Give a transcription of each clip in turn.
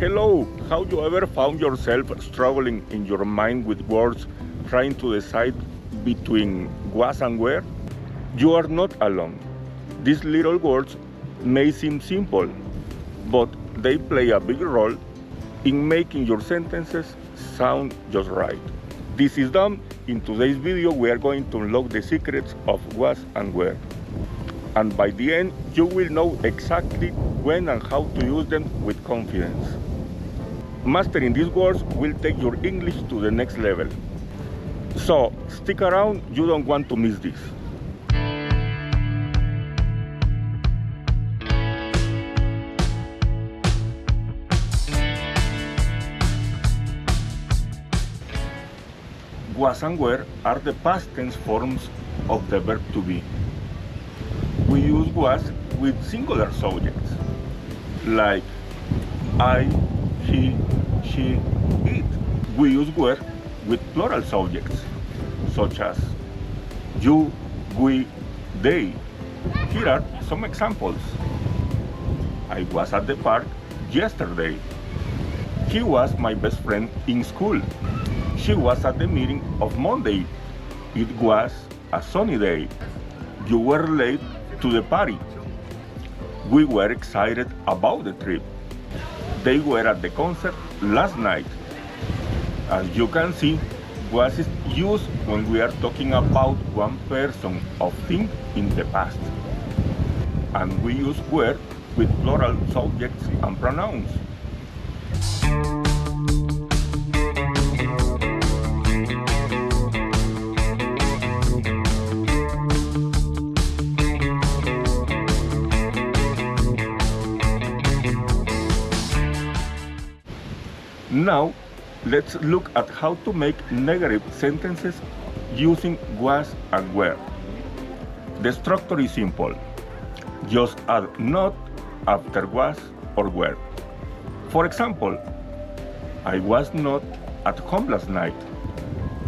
Hello, how you ever found yourself struggling in your mind with words, trying to decide between was and where? You are not alone. These little words may seem simple, but they play a big role in making your sentences sound just right. This is done. In today's video, we are going to unlock the secrets of was and where. And by the end, you will know exactly when and how to use them with confidence. Mastering these words will take your English to the next level. So stick around, you don't want to miss this. Was and were are the past tense forms of the verb to be. We use was with singular subjects, like I, he, she, it. We use were with plural subjects, such as you, we, they. Here are some examples. I was at the park yesterday. He was my best friend in school. She was at the meeting of Monday. It was a sunny day. You were late to the party. We were excited about the trip. They were at the concert last night. As you can see, was is used when we are talking about one person or thing in the past. And we use were with plural subjects and pronouns. Now, let's look at how to make negative sentences using was and were. The structure is simple. Just add not after was or were. For example, I was not at home last night.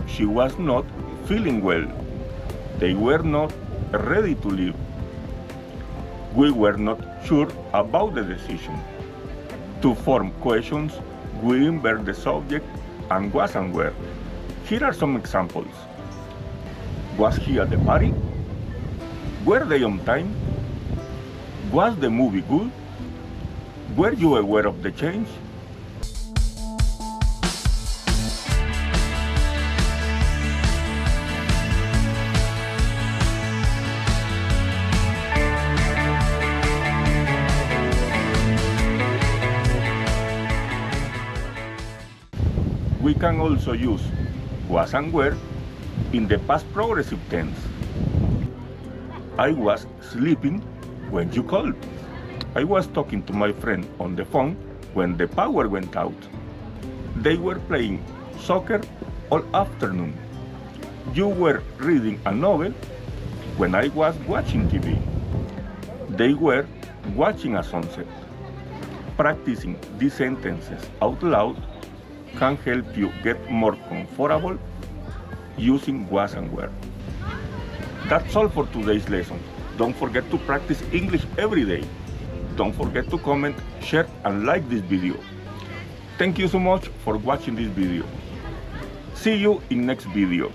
She was not feeling well. They were not ready to leave. We were not sure about the decision. To form questions, we invert the subject and was and were. Here are some examples. Was he at the party? Were they on time? Was the movie good? Were you aware of the change? We can also use was and were in the past progressive tense. I was sleeping when you called. I was talking to my friend on the phone when the power went out. They were playing soccer all afternoon. You were reading a novel when I was watching TV. They were watching a sunset. Practicing these sentences out loud can help you get more comfortable using was and were. That's all for today's lesson. Don't forget to practice English every day. Don't forget to comment, share, and like this video. Thank you so much for watching this video. See you in next video.